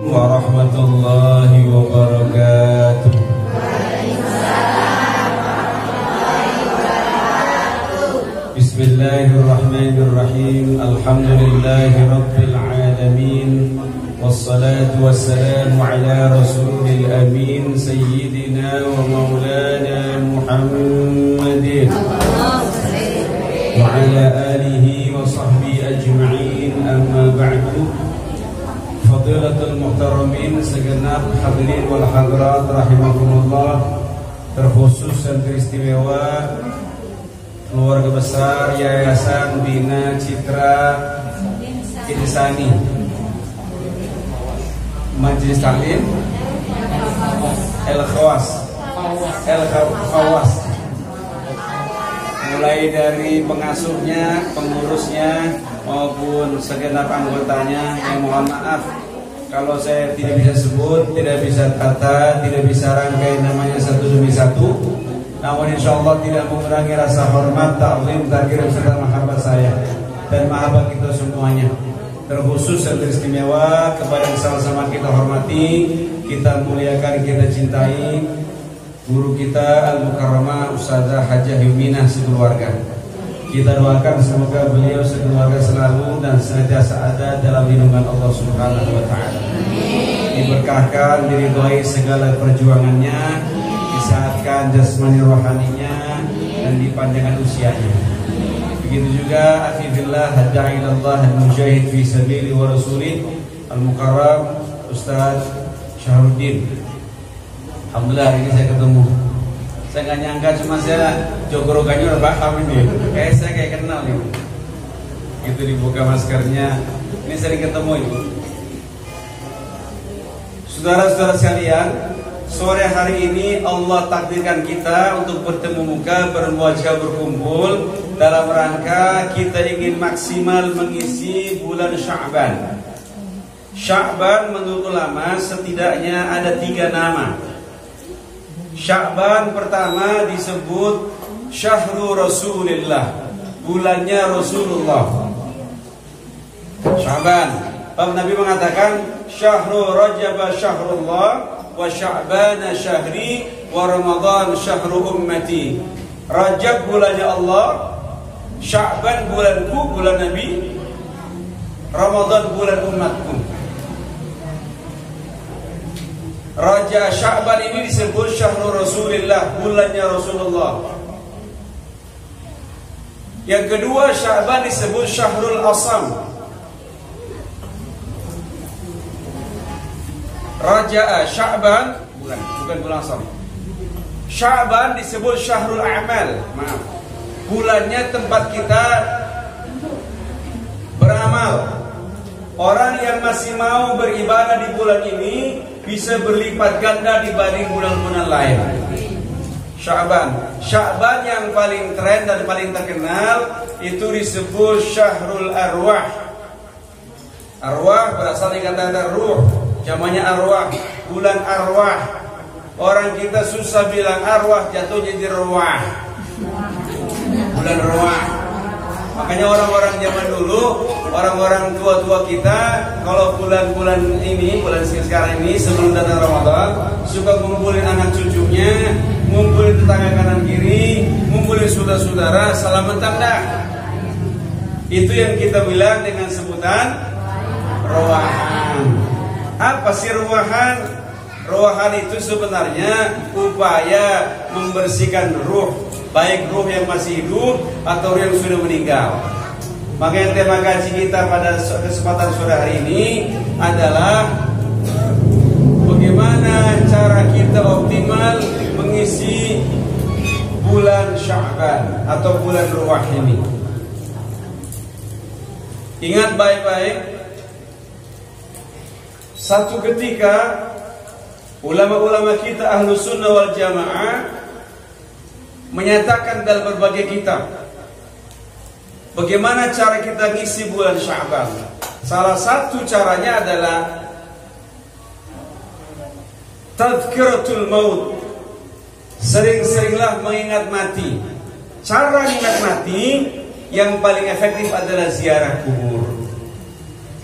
warahmatullahi wabarakatuh. Bismillahirrahmanirrahim. Alhamdulillahi rabbil alamin. Wassalatu wassalamu ala rasulil amin sayyidina wa maulana Muhammadin wa ala alihi wa sahbihi ajma'in. Amma ba'du. Fadilatul muhtaramin, segenap hadirin wal hadirat rahimakumullah, terkhusus dan teristimewa keluarga besar Yayasan Bina Citra Insani, Majelis Taklim El Khawas, mulai dari pengasuhnya, pengurusnya maupun segenap anggotanya, yang mohon maaf kalau saya tidak bisa sebut, tidak bisa tata, tidak bisa rangkai namanya satu demi satu. Namun insya Allah tidak mengurangi rasa hormat, ta'zim, takrim serta mahabbah saya dan mahabbah kita semuanya. Terkhusus dan teristimewa kepada yang sama-sama kita hormati, kita muliakan, kita cintai guru kita Al-Mukarramah Ustazah Hajjah Yuminah sekeluarga. Kita doakan semoga beliau sekeluarga selalu dan senantiasa ada dalam lindungan Allah Subhanahu wa taala. Diberkahkan, diridhoi segala perjuangannya, disehatkan jasmani rohaninya dan dipanjangkan usianya. Begitu juga afifillah hadda'ilallah al-mujahid fi sabili wa rasulih al-mukarram Ustaz Syahruddin. Alhamdulillah ini saya ketemu. Saya nggak nyangka, cuma saya jogorokannya udah paham ini. Saya kayak kenal nih. Gitu dibuka maskernya. Ini sering ketemu ini. Saudara-saudara sekalian, sore hari ini Allah takdirkan kita untuk bertemu muka, berwajah, berkumpul dalam rangka kita ingin maksimal mengisi bulan Sya'ban. Sya'ban menurut ulama setidaknya ada 3 nama. Sya'ban pertama disebut Syahrul Rasulillah, bulannya Rasulullah. Sya'ban, Nabi mengatakan Syahrul Rajab Syahrullah wa Sya'ban syahri wa Ramadan syahru ummati. Rajab bulannya Allah, Sya'ban bulanku, bulan Nabi, Ramadan bulan umatku. Raja Sya'ban ini disebut Syahrul Rasulillah, bulannya Rasulullah. Yang kedua, Sya'ban disebut Syahrul Asam. Raja Sya'ban bukan bulan Asam. Sya'ban disebut Syahrul A'mal, maaf, bulannya tempat kita beramal. Orang yang masih mau beribadah di bulan ini bisa berlipat ganda dibanding bulan-bulan lain. Sya'ban yang paling tren dan paling terkenal itu disebut Syahrul Arwah. Arwah berasal dari kata ruh, jamannya arwah, bulan arwah. Orang kita susah bilang arwah, jatuh jadi ruah. Bulan ruah. Makanya orang-orang zaman dulu, orang-orang tua-tua kita, kalau bulan-bulan ini, bulan sekarang ini sebelum datang Ramadan, suka ngumpulin anak cucunya, ngumpulin tetangga kanan kiri, ngumpulin saudara-saudara, salaman dah. Itu yang kita bilang dengan sebutan ruahan. Apa sih ruahan? Ruahan itu sebenarnya upaya membersihkan ruh, baik ruh yang masih hidup atau yang sudah meninggal. Makanya tema kaji kita pada kesempatan sore hari ini adalah bagaimana cara kita optimal mengisi bulan Sya'ban atau bulan ruah ini. Ingat baik-baik, satu ketika ulama-ulama kita Ahlus Sunnah wal Jamaah menyatakan dalam berbagai kitab bagaimana cara kita ngisi bulan Sya'ban. Salah satu caranya adalah tadhkiratul maut. Sering-seringlah mengingat mati. Cara mengingat mati yang paling efektif adalah ziarah kubur.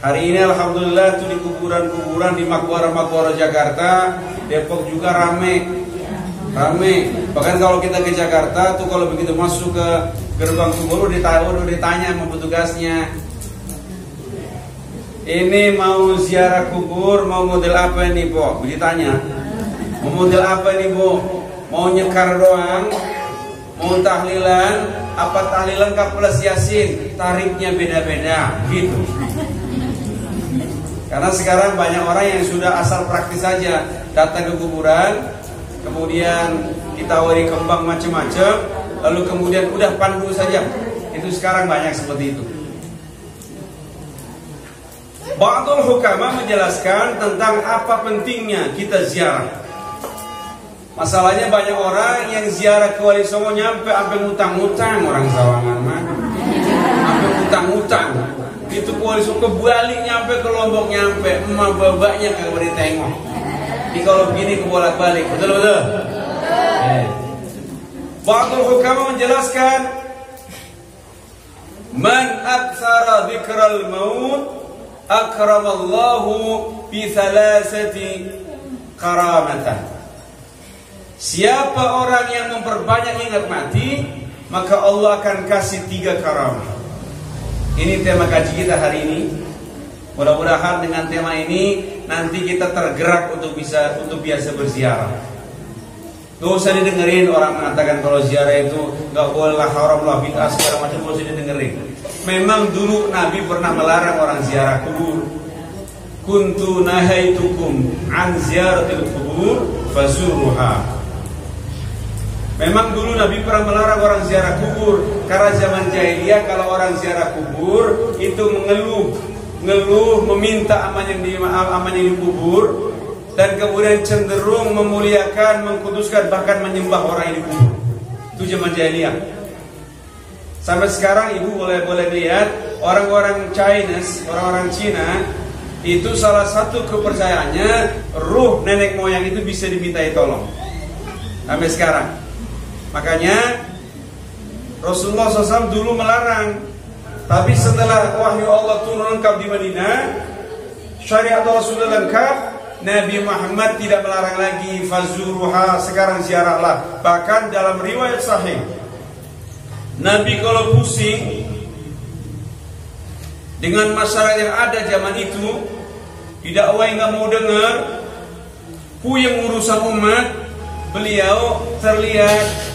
Hari ini alhamdulillah tuh di kuburan-kuburan di makbara-makbara Jakarta, Depok juga rame. Bahkan kalau kita ke Jakarta tuh kalau begitu masuk ke gerbang kubur udah ditanya sama petugasnya, ini mau ziarah kubur, mau model apa ini, Po? Ditanya. Mau model apa ini, Bu? Mau nyekar doang? Mau tahlilan? Apa tahlilan plus yasin? Tarifnya beda-beda, gitu. Karena sekarang banyak orang yang sudah asal praktis saja, datang ke kuburan, kemudian kita wari kembang macam-macam, lalu kemudian udah pandu saja. Itu sekarang banyak seperti itu. Ba'dul hukama menjelaskan tentang apa pentingnya kita ziarah. Masalahnya banyak orang yang ziarah ke Wali Songo nyampe sampai ngutang-ngutang orang Sawangan mah. Sampai ngutang-ngutang. Itu ke Wali Songo kebalik nyampe ke Lombok nyampe, emak babaknya kagak boleh tengok. Jadi kalau begini kebolak-balik, betul-betul. Ba'dul hukama menjelaskan man aktsara dzikral maut akramallahu bi thalathati karamatan. Siapa orang yang memperbanyak ingat mati, maka Allah akan kasih 3 karamah. Ini tema kaji kita hari ini. Mudah-mudahan dengan tema ini nanti kita tergerak untuk biasa berziarah. Gak usah didengerin orang mengatakan kalau ziarah itu gak boleh lah, haram lah, bid'ah segala macam, gak usah didengerin. Memang dulu Nabi pernah melarang orang ziarah kubur. Kuntu nahaitukum an ziyaratil kubur fazuruha. Memang dulu Nabi pernah melarang orang ziarah kubur, karena zaman jahiliyah kalau orang ziarah kubur itu mengeluh, meminta aman yang dikubur, dan kemudian cenderung memuliakan, mengkuduskan, bahkan menyembah orang yang dikubur. Itu zaman jahiliyah. Sampai sekarang ibu boleh lihat orang-orang Cina itu salah satu kepercayaannya ruh nenek moyang itu bisa dimintai tolong. Sampai sekarang. Makanya Rasulullah SAW dulu melarang. Tapi setelah wahyu Allah turun lengkap di Madinah, syariat Rasulullah lengkap, Nabi Muhammad tidak melarang lagi. Fazuruha, sekarang ziarahlah. Bahkan dalam riwayat sahih, Nabi kalau pusing dengan masyarakat yang ada zaman itu, didakwai nggak mau dengar, puyeng urusan umat, beliau terlihat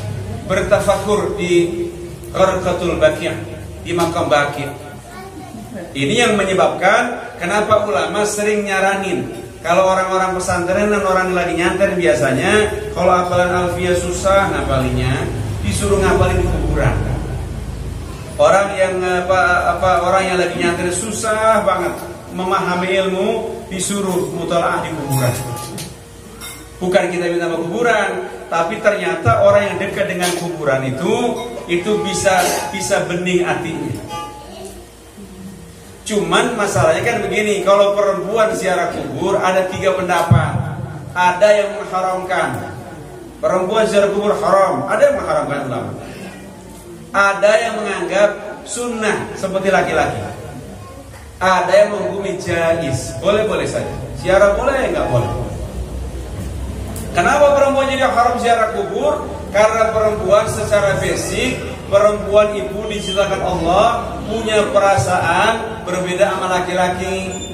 bertafakur di Qarqatul Baqi', di makam Baqi'. Ini yang menyebabkan kenapa ulama sering nyaranin kalau orang-orang pesantren dan orang lagi nyanter biasanya kalau hafalan alfiyah susah ngapalinya, disuruh ngapalin di kuburan. Orang yang orang yang lagi nyanter susah banget memahami ilmu, disuruh mutalaah di kuburan. Bukan kita minta sama kuburan, tapi ternyata orang yang dekat dengan kuburan itu bisa bening hatinya. Cuman masalahnya kan begini, kalau perempuan ziarah kubur ada 3 pendapat. Ada yang mengharamkan perempuan ziarah kubur haram, ada yang mengharamkan ulama. Ada yang menganggap sunnah seperti laki-laki. Ada yang menghukumi jaiz, boleh-boleh saja. Ziarah boleh, enggak boleh. Kenapa perempuan jadi haram ziarah kubur? Karena perempuan secara basic, perempuan ibu diciptakan Allah punya perasaan berbeda sama laki-laki.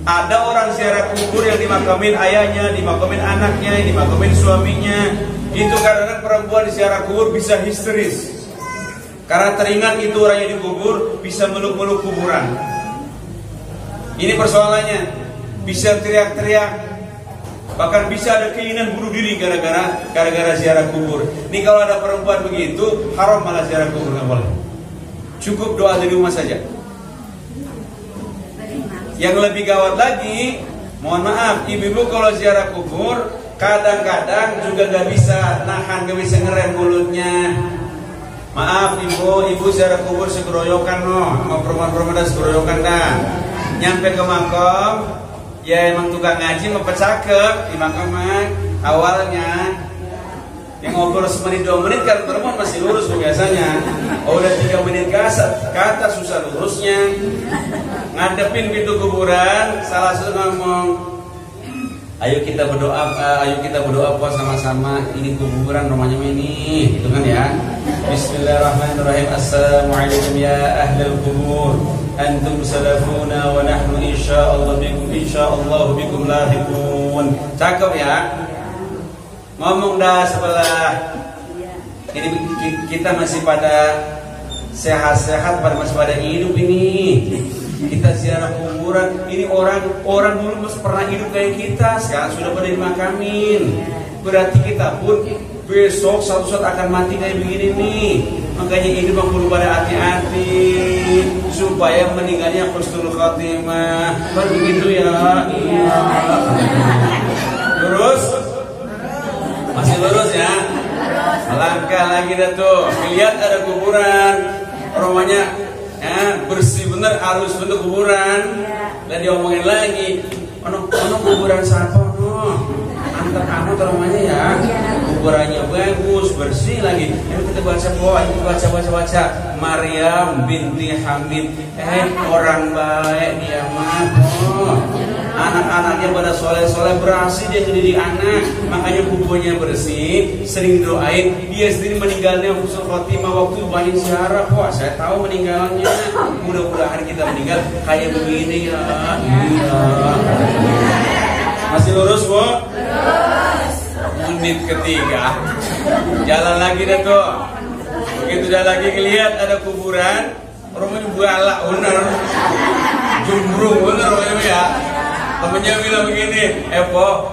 Ada orang ziarah kubur yang dimakamin ayahnya, dimakamin anaknya, dimakamin suaminya. Itu karena perempuan di ziarah kubur bisa histeris. Karena teringat itu orang yang dikubur, bisa meluk-meluk kuburan. Ini persoalannya. Bisa teriak-teriak, bahkan bisa ada keinginan bunuh diri gara-gara ziarah kubur. Ini kalau ada perempuan begitu, haram malah ziarah kubur, nggak boleh. Cukup doa di rumah saja. Yang lebih gawat lagi, mohon maaf, ibu-ibu kalau ziarah kubur kadang-kadang juga nggak bisa nahan, nggak bisa ngerem mulutnya. Maaf ibu ziarah kubur segeroyokan sama perempuan-perempuan segeroyokan dah. Nyampe ke makam, ya emang tukang ngaji mempet cakep di makaman awalnya yang ngobrol semenit 2 menit kan perempuan masih lurus biasanya. Udah 3 menit kata susah lurusnya. Ngadepin pintu kuburan, salah satu ngomong, ayo kita berdoa apa sama-sama, ini kuburan rumahnya ini, gitu kan ya. Bismillahirrahmanirrahim. Assalamualaikum ya ahlal kubur, antum salafuna wa nahnu insyaallah bikum lahiqun. Cakep ya. Ngomong dah sebelah. Ini kita masih pada sehat-sehat, masih pada hidup ini. Kita ziarah kuburan. Ini orang dulu masih pernah hidup kayak kita, sekarang sudah pada dimakamin. Berarti kita pun besok suatu saat akan mati kayak begini nih. Makanya hidup perlu pada hati-hati supaya meninggalnya husnul khatimah. Kan begitu ya? Iya. Lurus? Masih lurus ya? Langkah lagi dah tuh. Lihat ada kuburan, rumahnya bersih bener, halus bentuk kuburan. Dan diomongin lagi, ono kuburan siapa? Antar kamu ke rumahnya ya. Kuburannya bagus, bersih lagi. Ayo kita baca. Maryam binti Hamid. Orang baik dia mah. Anak-anaknya pada soleh-soleh, berhasil dia ngedidik anak. Makanya kuburannya bersih, sering doain. Dia sendiri meninggalnya husnul khotimah waktu banyak ziarah. Wah, saya tahu meninggalnya. Mudah-mudahan kita meninggal kayak begini ya. Iya. Masih lurus, Bu? Lurus. Menit ketiga. Jalan lagi deh tuh. Begitu jalan lagi ngelihat ada kuburan, rumahnya buala bener. Jumbrung bener rumahnya ya. Temennya bilang begini, Po,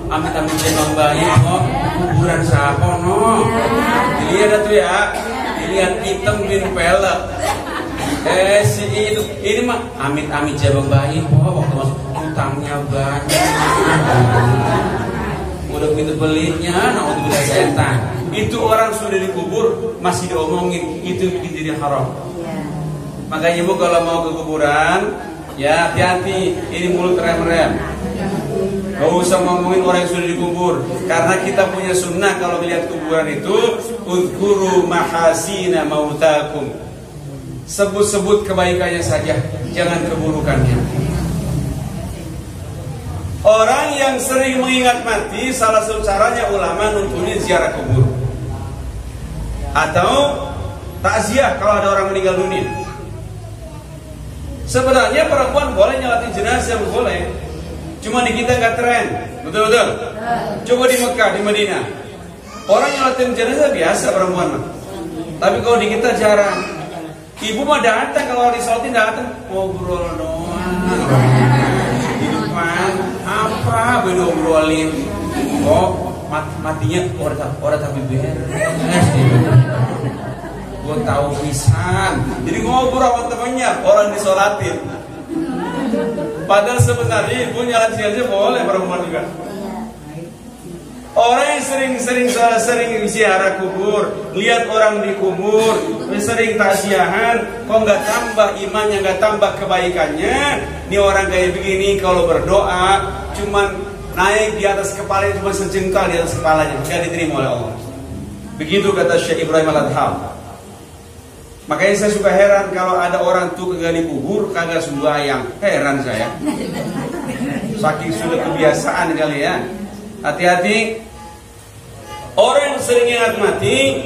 amit-amit jenong bayi, kuburan siapa, no? Dilihat tuh ya, dilihat hitam bin pelek. Si itu, ini mah amit-amit jenong bayi, Po, waktu masuk utangnya banyak. Udah begitu pelitnya, nah untuk bila setan. Itu orang sudah dikubur, masih diomongin, itu bikin jadi haram. Makanya Bu kalau mau ke kuburan, ya hati-hati, ini mulut rem-rem. Gak usah ngomongin orang yang sudah dikubur. Karena kita punya sunnah kalau melihat kuburan itu, udhkuru mahasina mautakum. Sebut-sebut kebaikannya saja, jangan keburukannya. Orang yang sering mengingat mati, salah satu caranya ulama nuntunin ziarah kubur atau takziah kalau ada orang meninggal dunia. Sebenarnya perempuan boleh nyolatin jenazah, boleh. Cuma di kita nggak tren, betul-betul. Coba di Mekah, di Madinah, orang nyolatin jenazah biasa perempuan mah. Tapi kalau di kita jarang. Ibu mah datang, kalau disolatin datang, ngobrol doang. Di depan apa beda ngobrolin. Oh matinya orang tapi beres. Gue tahu pisan. Jadi ngobrol sama temennya, orang disolatin. Padahal sebenarnya ibu nyalatin jenazah boleh perempuan juga. Orang yang sering ziarah kubur, lihat orang dikubur, sering takziahan, kok nggak tambah imannya, nggak tambah kebaikannya. Ini orang kayak begini kalau berdoa cuman naik di atas kepalanya, cuma sejengkal di atas kepalanya, nggak diterima oleh Allah. Begitu kata Syekh Ibrahim Al-Adham. Makanya saya suka heran kalau ada orang tuh kagak dikubur, kagak sembahyang. Heran saya. Saking sudah kebiasaan kali ya. Hati-hati. Orang yang sering ingat mati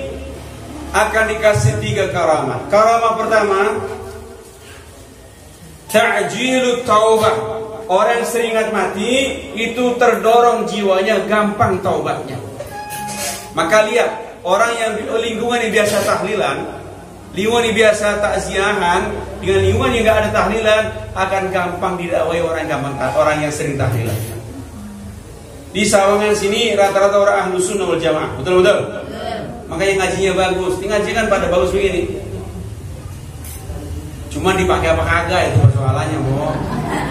akan dikasih 3 karamah. Karamah pertama, ta'jilut taubah. Orang yang sering ingat mati itu terdorong jiwanya, gampang taubatnya. Maka lihat, orang yang lingkungan yang biasa tahlilan, lingkungan yang biasa takziahan, dengan lingkungan yang nggak ada tahlilan, akan gampang didakwai orang yang sering tahlilan. Di Sawangan sini rata-rata orang ahlu sunnah wal jamaah, betul-betul. Makanya ngajinya bagus. Ini ngaji kan pada bagus begini. Cuma dipakai apa kagak itu persoalannya, Bu.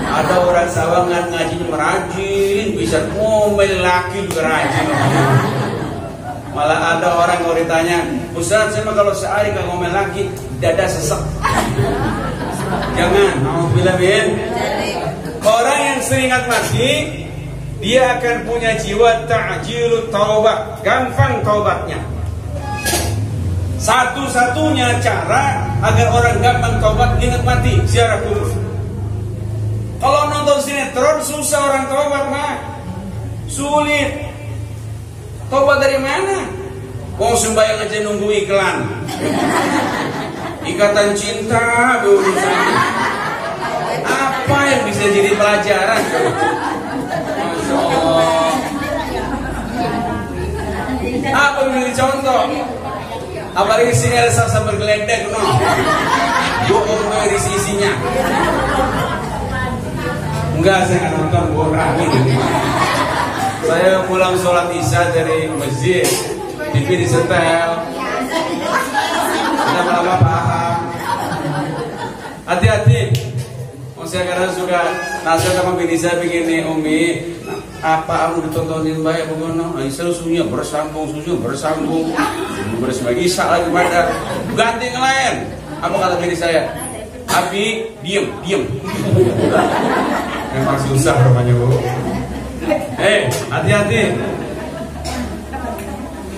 Ada orang Sawangan ngajinya merajin, bisa ngomel laki juga rajin. Malah ada orang kalau ditanya, Ustaz, saya mah kalau sehari nggak ngomel lagi, dada sesek. Jangan, alhamdulillah bin. Orang yang sering ingat mati, dia akan punya jiwa ta'jilut taubah, gampang taubatnya. Satu-satunya cara agar orang gampang taubat ingat mati, ziarah kubur. Kalau nonton sinetron susah orang taubat mah. Sulit. Taubat dari mana? Wong sembahyang aja nunggu iklan. Ikatan cinta berurusan. Apa yang bisa jadi pelajaran? Masya Allah. Apa yang jadi contoh? Apalagi si Elsa sambil geledek no. Bohong dari isinya. Enggak, saya nggak nonton, bohong ini. Saya pulang sholat isya dari masjid, TV disetel. Lama-lama paham. Hati-hati. Saya kadang suka nasihat sama bini saya begini, Umi, apa kamu ditontonin baik begono? Aisyah susunya bersambung, bersambagi lagi pada ganti yang lain. Apa kata bini saya? Abi, diem. Memang susah rupanya bu. Hati-hati.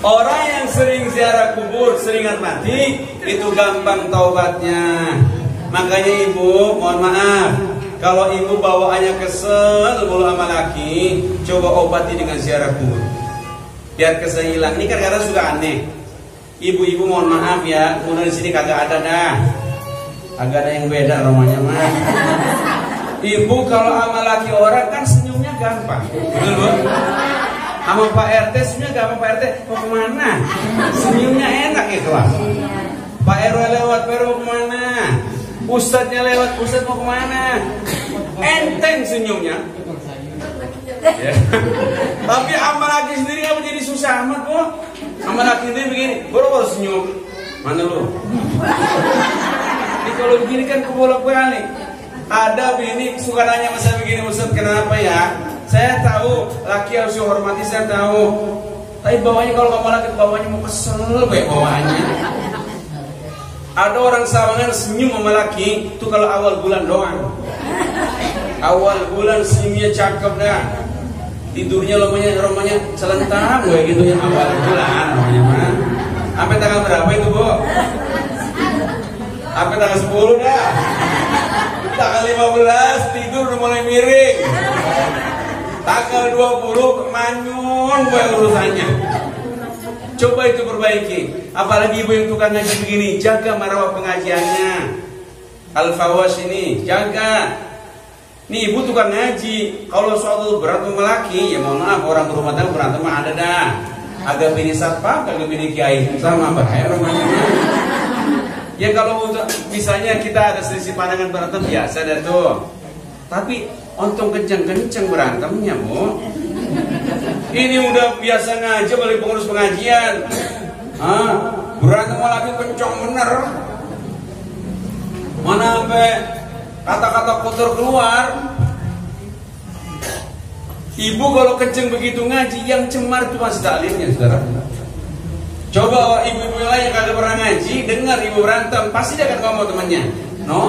Orang yang sering ziarah kubur, sering ingat mati, itu gampang taubatnya. Makanya ibu, mohon maaf, kalau ibu bawaannya kesel mulu sama laki, coba obati dengan ziarah kubur, biar kesel hilang. Ini kan kadang suka aneh. Ibu-ibu mohon maaf ya, kemudian di sini kagak ada dah, agak ada yang beda romanya mah. Ibu kalau sama laki orang kan senyumnya gampang, betul bu? Sama Pak RT senyumnya gampang. Pak RT mau kemana? Senyumnya enak ya kelas. Pak RW lewat, Pak RW mau kemana? Ustadznya lewat, Ustadz mau kemana? Enteng senyumnya ya. Tapi sama laki sendiri apa jadi susah amat kok. Sama laki sendiri begini, baru senyum. Mana lu? Ini kalau begini kan kebolak-balik. Ada bini suka nanya masa begini, Ustadz kenapa ya? Saya tahu laki harus dihormati, saya tahu. Tapi bawahnya kalau kamu laki bawahnya mau kesel kayak bawahnya. Ada orang sawangan senyum sama laki itu kalau awal bulan doang. Awal bulan senyumnya cakep dah. Tidurnya romanya selentang kayak gitu ya awal bulan namanya mah. Sampai tanggal berapa itu, Bu? Sampai tanggal 10 dah. Tanggal 15 tidur udah mulai miring. Tanggal 20 manyun kayak urusannya. Coba itu perbaiki. Apalagi ibu yang tukang ngaji begini, jaga marwah pengajiannya. Al-Fawas ini, jaga. Nih ibu tukang ngaji, kalau suatu berantem sama laki, ya mohon maaf, orang berumah tangga berantem ada dah. Agak bini satpam, agak bini kiai, sama bahaya rumahnya. Ya kalau misalnya kita ada selisih pandangan berantem biasa dah tuh. Tapi untung kenceng-kenceng berantemnya, Bu. Ini udah biasa ngaji balik pengurus pengajian. Berantem lagi kencang bener. Mana sampai kata-kata kotor keluar. Ibu kalau kenceng begitu ngaji, yang cemar itu masih taklimnya, saudara. Coba ibu-ibu yang lain yang kagak pernah ngaji, dengar ibu berantem, pasti dia akan ngomong temannya. No.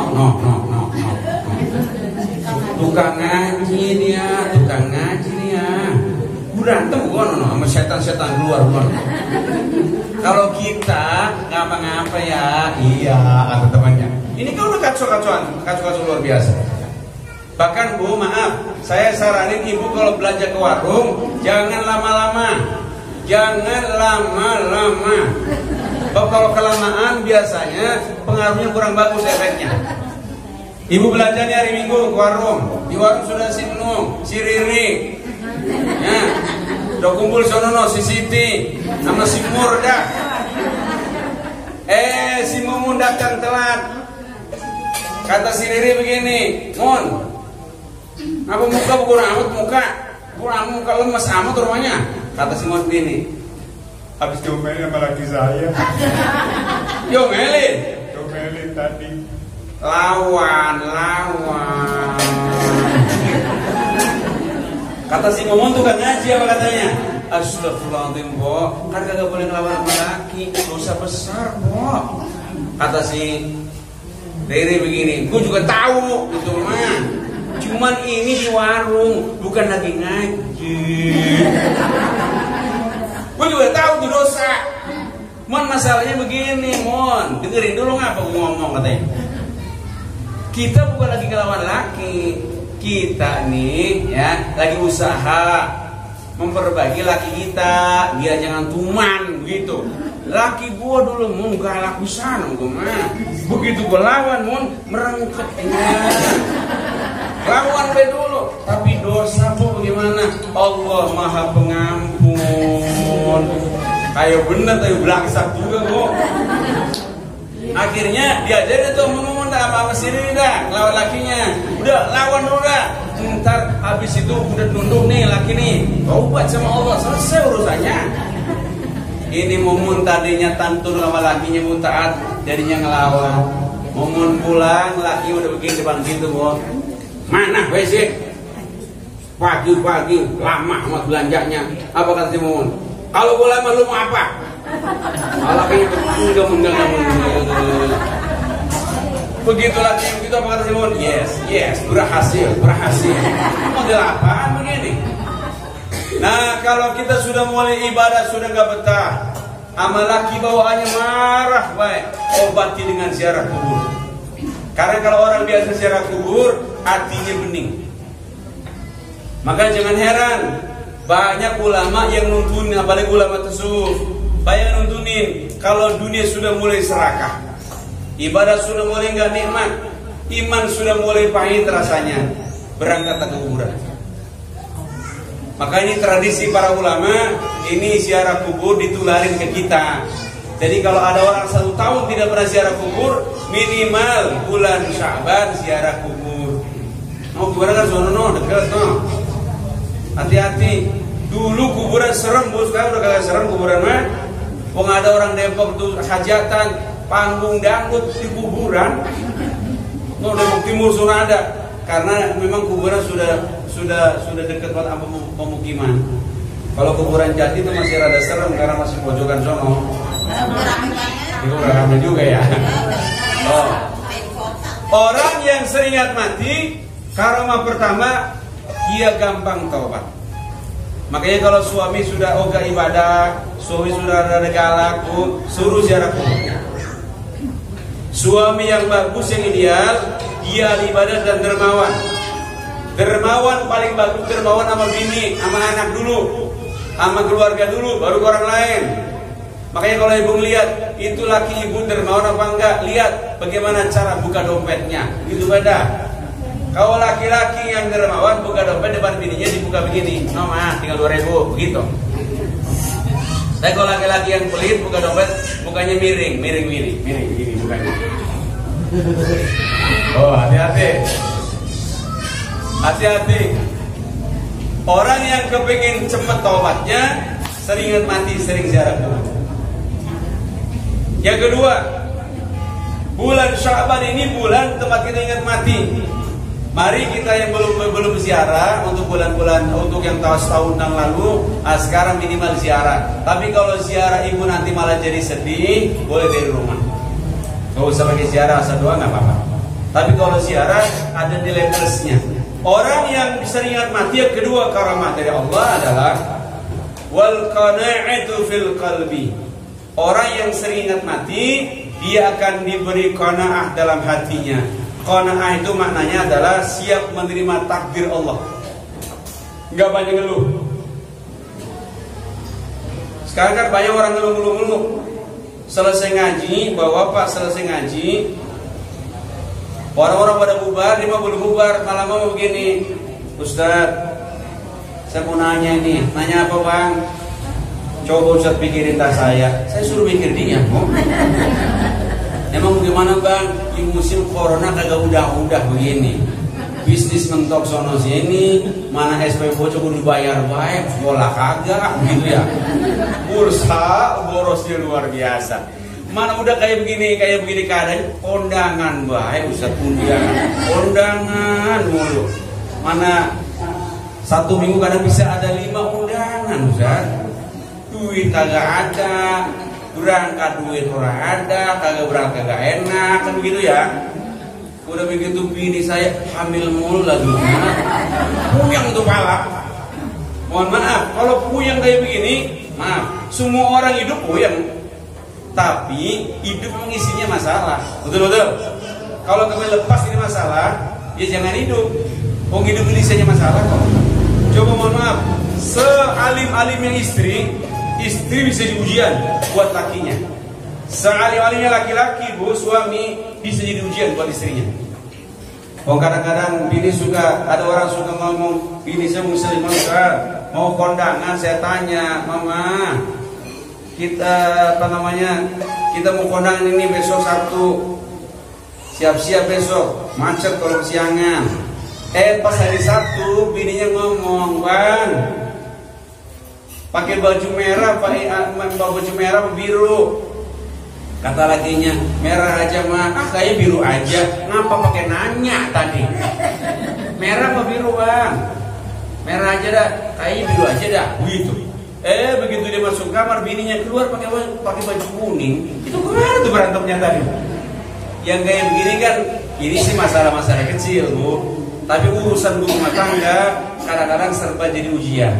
Tukang ngaji dia, berantem bukan sama setan-setan luar. Kalau kita ngapa-ngapa ya, iya kata temannya. Ini kan udah kacau luar biasa. Bahkan Bu, maaf, saya saranin ibu kalau belanja ke warung jangan lama-lama. Kalau kelamaan biasanya pengaruhnya kurang bagus efeknya. Ibu belanja nih hari Minggu ke warung, di warung sudah si Menung, si Riri, ya, udah kumpul sonono si Siti, sama si Murda. Si Mumun datang telat. Kata si Riri begini, Mun, apa muka kurang muka lemes amat rumahnya. Kata si Mun begini, habis diomelin sama laki saya. Diomelin tadi. Lawan. Kata si Momon tuh kan ngaji apa katanya? Astagfirullahaladzim, Bo, kan kagak boleh ngelawan sama laki, dosa besar, Bo. Kata si Riri begini, gue juga tahu itu mah, cuman ini di warung, bukan lagi ngaji. Gue juga tahu itu dosa. Mon masalahnya begini, Mon, dengerin dulu ngapa gue ngomong katanya. Kita bukan lagi ngelawan laki, kita nih ya lagi usaha memperbaiki laki kita biar jangan tuman begitu. Laki gua dulu Mon galak pisan gua mah. Begitu gua lawan Mon merengketnya. Lawan be dulu, tapi dosa bu bagaimana? Allah Maha Pengampun. Ayo bener ayo belaksak juga gua. Akhirnya diajarin tuh ngomong apa sini dah lawan lakinya. Udah lawan dulu dah. Ntar habis itu udah tunduk nih laki nih. Taubat sama Allah selesai urusannya. Ini Mumun tadinya tantun sama lakinya mutaat, jadinya ngelawan. Mumun pulang, laki udah begini depan pintu, Bu. Mana WC? Pagi-pagi lama amat belanjanya. Apa kata si Mumun? Kalau gue lama lu mau apa? Lakinya enggak. Begitu lagi begitu apa kata si Mumun? Yes, berhasil. Model apaan begini? Nah kalau kita sudah mulai ibadah sudah nggak betah, sama laki bawaannya marah, baik obati dengan ziarah kubur. Karena kalau orang biasa ziarah kubur, hatinya bening. Maka jangan heran banyak ulama yang nuntunin, apalagi ulama tasawuf, banyak nuntunin kalau dunia sudah mulai serakah, ibadah sudah mulai nggak nikmat, iman sudah mulai pahit rasanya, berangkat ke kuburan. Maka ini tradisi para ulama, ini ziarah kubur ditularin ke kita. Jadi kalau ada orang 1 tahun tidak pernah ziarah kubur, minimal bulan Sya'ban ziarah kubur. Mau kuburan kan sono dekat no. Hati-hati. Dulu kuburan serem, bos, sekarang udah kagak serem kuburan mah. Kok ada orang Depok tuh hajatan, panggung dangdut di kuburan. No, Depok Timur sudah ada. Karena memang kuburan sudah dekat banget sama pemukiman. Kalau kuburan Jati itu masih rada serem karena masih pojokan sono. Itu udah ramai juga ya. Oh. Orang yang seringat mati, karomah pertama dia gampang taubat. Makanya kalau suami sudah ogah ibadah, suami sudah ada galak, suruh ziarah kubur. Suami yang bagus yang ideal, dia ibadah dan dermawan. Dermawan paling bagus dermawan sama bini, sama anak dulu, sama keluarga dulu, baru ke orang lain. Makanya kalau ibu lihat itu laki ibu dermawan apa enggak, lihat bagaimana cara buka dompetnya, itu beda. Kalau laki-laki yang dermawan buka dompet depan bininya dibuka begini, no mah tinggal 2.000 begitu. Tapi kalau laki-laki yang pelit buka dompet bukanya miring begini bukanya. Oh hati-hati. Orang yang kepingin cepat taubatnya sering mati, sering ziarah kubur. Yang kedua, bulan Sya'ban ini bulan tempat kita ingat mati. Mari kita yang belum ziarah untuk bulan-bulan, untuk yang tahun yang lalu, sekarang minimal ziarah. Tapi kalau ziarah ibu nanti malah jadi sedih, boleh dari rumah. Gak usah pakai ziarah, asal doa nggak apa-apa. Tapi kalau ziarah ada nilai plusnya. Orang yang bisa ingat mati yang kedua karamah dari Allah adalah wal qana'atu fil qalbi. Orang yang sering ingat mati, dia akan diberi qanaah dalam hatinya. Qanaah itu maknanya adalah siap menerima takdir Allah. Enggak banyak ngeluh. Sekarang kan banyak orang ngeluh. Selesai ngaji, bawa Pak selesai ngaji, orang-orang pada bubar, dia mah belum bubar, malah mau begini, Ustaz, saya mau nanya nih, nanya apa bang? Coba Ustaz pikirin tas saya suruh mikir dia. Emang bagaimana bang? Di musim corona kagak udah begini, bisnis mentok sono sini, mana SPP cukup dibayar baik, sekolah kagak, gitu ya. Bursa borosnya luar biasa. Mana udah kayak begini keadaan, kondangan baik Ustaz kondangan mulu. Mana 1 minggu kadang bisa ada 5 undangan Ustaz. Duit kagak ada, berangkat duit orang ada, kagak berangkat kagak enak, kan begitu ya. Udah begitu bini saya hamil mulu lagi, puyeng tuh pala. Mohon maaf, kalau puyeng kayak begini, maaf, semua orang hidup puyeng. tapi hidup mengisinya masalah. Betul-betul. Kalau kamu lepas ini masalah, ya jangan hidup. Hidup ini isinya masalah kok. Coba mohon maaf, sealim-alimnya istri bisa diujian buat lakinya. Sealim-alimnya laki-laki, bu, suami bisa jadi ujian buat istrinya. Kadang-kadang bini suka, ada orang suka ngomong, bini saya muslimah mau kondangan, saya tanya, mama, kita kita mau kondangan ini besok Sabtu, siap-siap besok, macet kalau kesiangan. Pas hari Sabtu bininya ngomong, bang, pakai baju merah, baju merah apa biru? Kata lakinya, merah aja mah. Kayaknya biru aja. Ngapa pakai nanya tadi? Merah apa biru bang? Merah aja dah. Kayaknya biru aja dah. Gitu. Begitu dia masuk kamar, bininya keluar pakai baju kuning. Itu kemana tuh berantemnya tadi? Yang kayak begini kan, ini sih masalah-masalah kecil, bu. Tapi urusan rumah tangga kadang-kadang serba jadi ujian.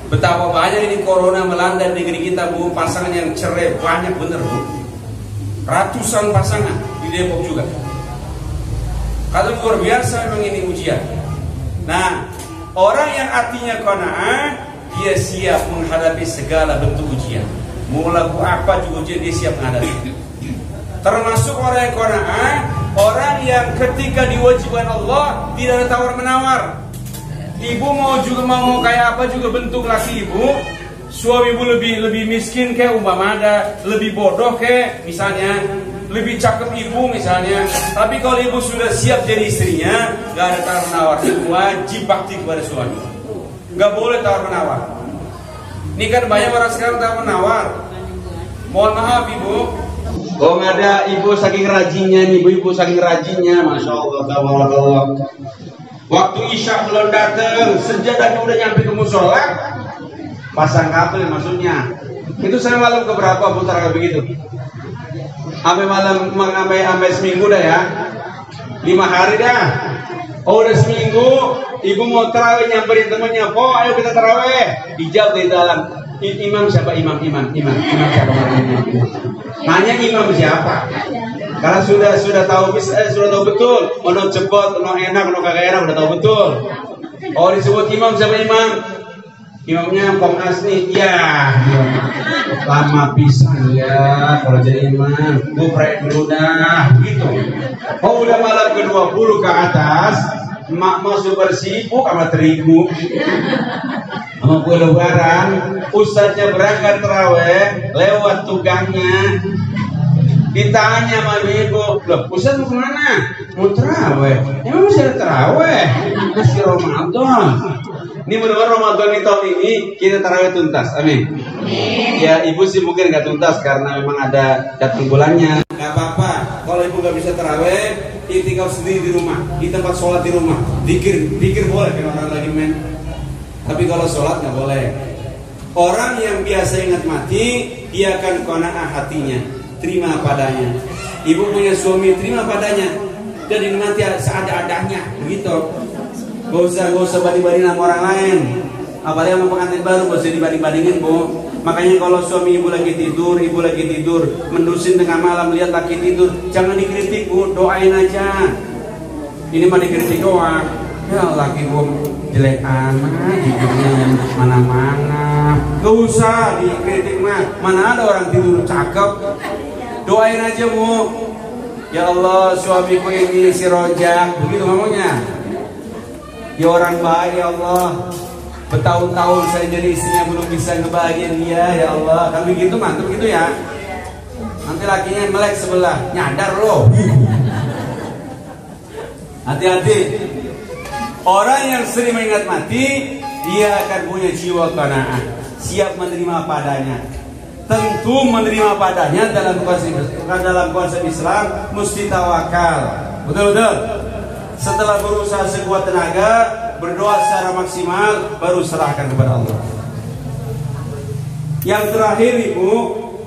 Betapa banyak ini corona melanda negeri kita, bu. Pasangan yang cerai banyak bener, bu. Ratusan pasangan di Depok juga. Kata luar biasa memang ini ujian. Nah, orang yang hatinya qanaah, dia siap menghadapi segala bentuk ujian. Mau laku apa juga ujian, dia siap menghadapi. Termasuk orang yang qanaah, orang yang ketika diwajibkan Allah tidak ada tawar menawar. Ibu mau kayak apa juga bentuk laki ibu. Suami ibu lebih miskin kayak umpama ada, lebih bodoh kayak misalnya, lebih cakep ibu misalnya. Tapi kalau ibu sudah siap jadi istrinya, gak ada tawar menawar. Wajib bakti kepada suami. Gak boleh tawar menawar. Ini kan banyak orang sekarang tawar menawar. Mohon maaf ibu. Kalau nggak ada ibu saking rajinnya nih, ibu saking rajinnya, masya Allah, tabarakallah. Waktu Isya belum datang, sejadahnya udah nyampe ke musola, pasang kabel maksudnya. Itu saya malam keberapa putar kayak begitu? Sampai malam, sampai seminggu dah ya, 5 hari dah. Udah seminggu, ibu mau terawih nyamperin temennya, ayo kita terawih. Ijab di dalam. Imam siapa? Imam siapa? Nanya imam siapa? Karena sudah tahu betul, ono cepot, ono enak, ono kagak enak, udah tahu betul. Disebut imam siapa imam? Imamnya Komnas nih, ya. Lama pisan ya kalau jadi imam. Buprek dulu dah, gitu. Udah malam ke-20 ke atas, mak masuk bersibuk sama terigu, sama kue lebaran. Ustadznya berangkat terawih, lewat tukangnya. Ditanya sama ibu, loh Ustadz mau kemana? Mau terawih. Emang masih ada terawih? Masih Ramadan. Ini benar-benar Ramadan di tahun ini kita terawih tuntas, amin. Ya ibu sih mungkin nggak tuntas karena memang ada datang bulannya. Nggak apa-apa, kalau ibu nggak bisa terawih, itikaf sendiri di rumah, di tempat sholat di rumah. Dikir boleh kan orang lagi main. Tapi kalau sholat nggak boleh. Orang yang biasa ingat mati, dia akan qanaah hatinya, terima padanya. Ibu punya suami, terima padanya. Jadi nanti seadanya, begitu. Gak usah banding-bandingin sama orang lain. Apalagi sama pengantin baru, gak usah dibanding-bandingin, bu. Makanya kalau suami ibu lagi tidur, mendusin tengah malam lihat laki tidur, jangan dikritik, bu, doain aja. Ini mah dikritik doang. Ya laki bu jelek amat, tidurnya mana-mana. Gak usah dikritik mah. Mana ada orang tidur cakep. Doain aja, bu. Ya Allah, suamiku ini si rojak, begitu ngomongnya. Ya orang baik, ya Allah. Bertahun-tahun saya jadi istrinya belum bisa ngebahagiain dia, ya Allah. Kan begitu mantap gitu ya. Nanti lakinya melek sebelah, nyadar loh. Hati-hati. Orang yang sering mengingat mati, dia akan punya jiwa qanaah, siap menerima padanya. Tentu menerima padanya dalam konsep Islam mesti tawakal. Betul-betul. Setelah berusaha sekuat tenaga, berdoa secara maksimal, baru serahkan kepada Allah. Yang terakhir ibu,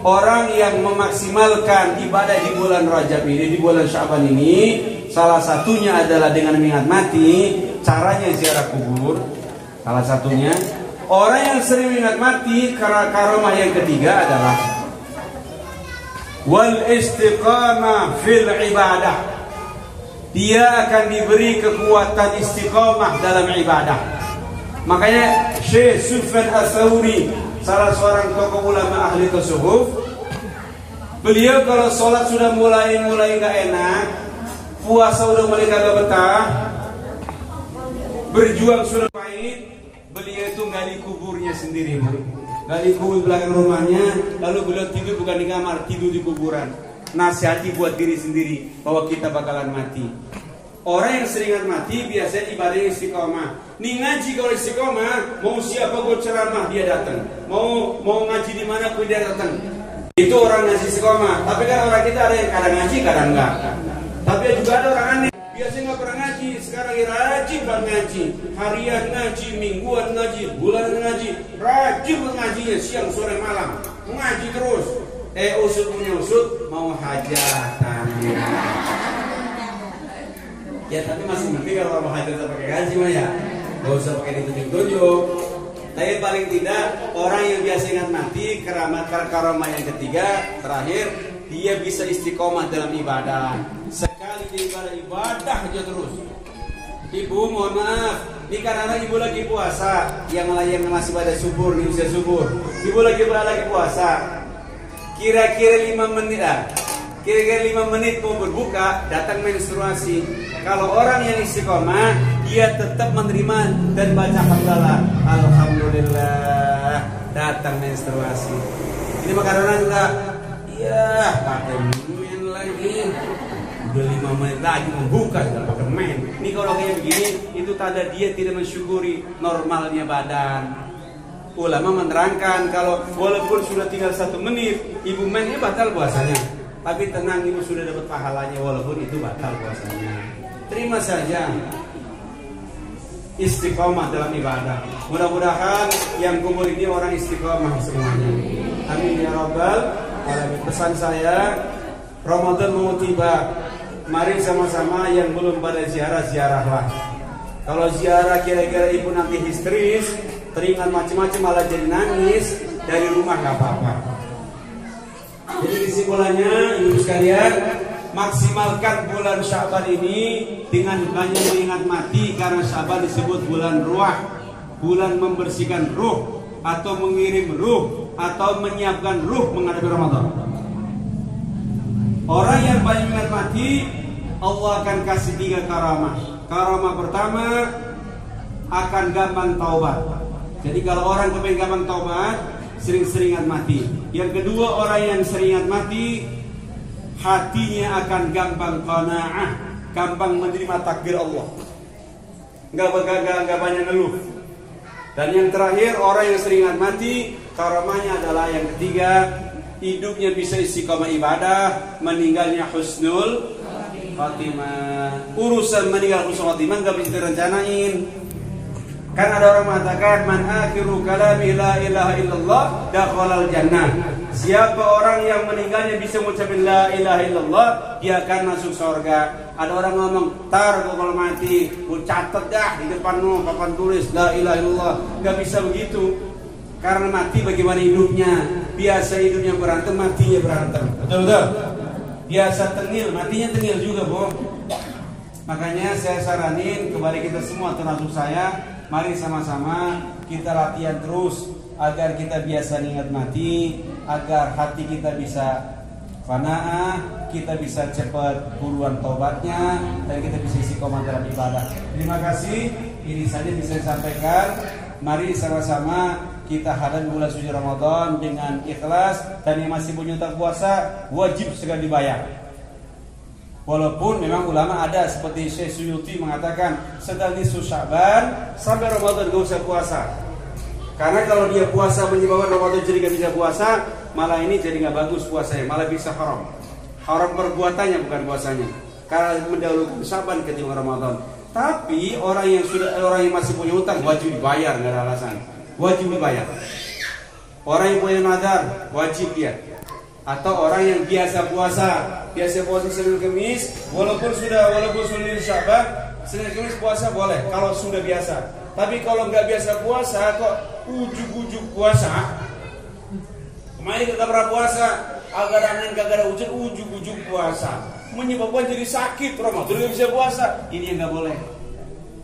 orang yang memaksimalkan ibadah di bulan Rajab ini, di bulan Syaban ini, salah satunya adalah dengan mengingat mati. Caranya ziarah kubur. Salah satunya, orang yang sering mengingat mati, karena karomah yang ketiga adalah wal istiqamah fil ibadah. Dia akan diberi kekuatan istiqamah dalam ibadah. Makanya Syekh Sufyan Ats-Tsauri, salah seorang tokoh ulama ahli tasawuf, beliau kalau sholat sudah mulai nggak enak, puasa udah mulai kagak betah, berjuang sudah pahit, beliau itu gali kuburnya sendiri, gali kubur belakang rumahnya, lalu beliau tidur bukan di kamar, tidur di kuburan. Nasihati buat diri sendiri bahwa kita bakalan mati. Orang yang seringan mati biasanya ibadahnya istiqomah. Nih ngaji kalau istiqomah, mau siapa gue ceramah dia datang, mau ngaji di mana pun dia datang. Itu orang ngaji istiqomah. Tapi kan orang kita ada yang kadang ngaji kadang enggak. Tapi juga ada orang aneh, biasanya nggak pernah ngaji, sekarang rajin banget ngaji, harian ngaji, mingguan ngaji, bulan ngaji, rajin ngajinya siang sore malam, ngaji terus. Usut punya usut, mau hajatan. Ya tapi masih mending kalau mau hajatan pakai ngaji mah ya, nggak usah pakai ditunjuk-tunjuk. Tapi paling tidak orang yang biasa ingat mati, keramat karamah yang ketiga terakhir, dia bisa istiqomah dalam ibadah. Sekali di ibadah aja terus. Ibu mohon maaf, ini karena ibu lagi puasa, yang masih pada subur, di usia subur, ibu lagi puasa. Kira-kira 5 menit kira-kira 5 menit mau berbuka, datang menstruasi. Kalau orang yang istiqomah, dia tetap menerima dan baca hamdalah, alhamdulillah, datang menstruasi. Ini makanan enggak? Iya, pakai men lagi. Udah 5 menit lagi membuka sudah pakai men. Ini kalau kayak begini, itu tanda dia tidak mensyukuri normalnya badan. Ulama menerangkan kalau walaupun sudah tinggal 1 menit, ibu mainnya batal puasanya. Tapi tenang, ibu sudah dapat pahalanya walaupun itu batal puasanya. Terima saja istiqomah dalam ibadah. Mudah-mudahan yang kumpul ini orang istiqomah semuanya. Amin ya rabbal alamin. Pesan saya, Ramadan mau tiba. Mari sama-sama yang belum pada ziarahlah. Kalau ziarah kira-kira ibu nanti histeris, teringat macam-macam malah jadi nangis, dari rumah nggak apa-apa. Jadi kesimpulannya ibu sekalian, maksimalkan bulan Sya'ban ini dengan banyak mengingat mati, karena Sya'ban disebut bulan ruh, bulan membersihkan ruh atau mengirim ruh atau menyiapkan ruh menghadapi Ramadan. Orang yang banyak mengingat mati, Allah akan kasih 3 karamah. Karamah pertama, akan gampang taubat. Jadi kalau orang kepengen gampang taubat, sering-sering ingat mati. Yang kedua, orang yang sering ingat mati, hatinya akan gampang qanaah, gampang menerima takdir Allah, nggak banyak ngeluh. Dan yang terakhir, orang yang sering ingat mati, karamahnya adalah yang ketiga, hidupnya bisa istiqomah ibadah, meninggalnya husnul khatimah. Urusan meninggal husnul khatimah nggak bisa direncanain. Kan ada orang mengatakan, man akhiru kalami la ilaha illallah dakhalal jannah. Siapa orang yang meninggalnya bisa mengucapkan la ilaha illallah, dia akan masuk surga. Ada orang ngomong, tar kalau mati, gue catat dah di depan lu papan tulis la ilaha illallah. Gak bisa begitu. Karena mati bagaimana hidupnya? Biasa hidupnya berantem, matinya berantem. Betul-betul. Biasa tengil, matinya tengil juga, boh. Makanya saya saranin kepada kita semua, termasuk saya, mari sama-sama kita latihan terus agar kita biasa ingat mati, agar hati kita bisa qanaah, kita bisa cepat buruan taubatnya, dan kita bisa istiqomah dalam ibadah. Terima kasih, ini saja bisa saya sampaikan. Mari sama-sama kita hadapi bulan suci Ramadan dengan ikhlas, dan yang masih punya utang puasa wajib segera dibayar. Walaupun memang ulama ada seperti Syekh Suyuti mengatakan sedang nisfu Sya'ban sampai Ramadan gak usah puasa. Karena kalau dia puasa menyebabkan Ramadan jadi gak bisa puasa, malah ini jadi gak bagus puasanya, malah bisa haram. Haram perbuatannya bukan puasanya. Karena mendahulukan Sya'ban ketimbang Ramadan. Tapi orang yang masih punya utang wajib dibayar, gak ada alasan. Wajib dibayar. Orang yang punya nadar wajib dia. Atau orang yang biasa puasa Senin Kamis, walaupun sudah Sya'ban, Senin Kamis puasa boleh kalau sudah biasa. Tapi kalau nggak biasa puasa, kok ujuk-ujuk puasa, kemarin kita pernah puasa, agar angin kagak ada hujan, ujung-ujung puasa, menyebabkan jadi sakit, Ramadan nggak bisa puasa. Ini yang nggak boleh,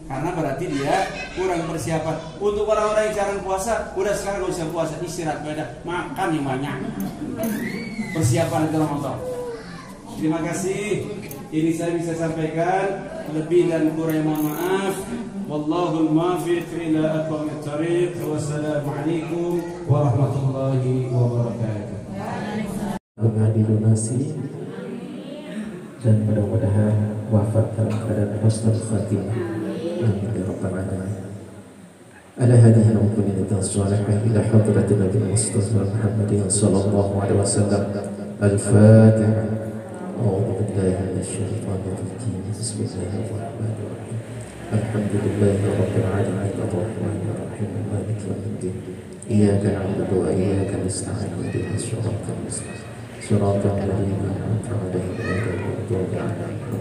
karena berarti dia kurang persiapan. Untuk orang-orang yang jarang puasa, udah sekarang nggak bisa puasa, istirahat beda, makan yang banyak, persiapan itu Ramadan. Terima kasih. Ini saya bisa sampaikan, lebih dan kurang mohon maaf. Wallahul muwaffiq ila aqwamit thariq. Wassalamualaikum warahmatullahi wabarakatuh. Mengadi donasi dan mudah-mudahan wafat dalam keadaan husnul khatimah. Amin ya rabbal alamin. Ala hadhihi al-ummatin as-salihah ila hadratin Nabi Mustafa Muhammadin sallallahu alaihi wasallam. Al-Fatihah. أعوذ بالله من الشيطان الرجيم بسم الله الرحمن الرحيم الحمد لله رب العالمين الرحمن الرحيم مالك يوم الدين إياك نعبد وإياك نستعين اهدنا الصراط المستقيم صراط الذين أنعمت عليهم غير المغضوب عليهم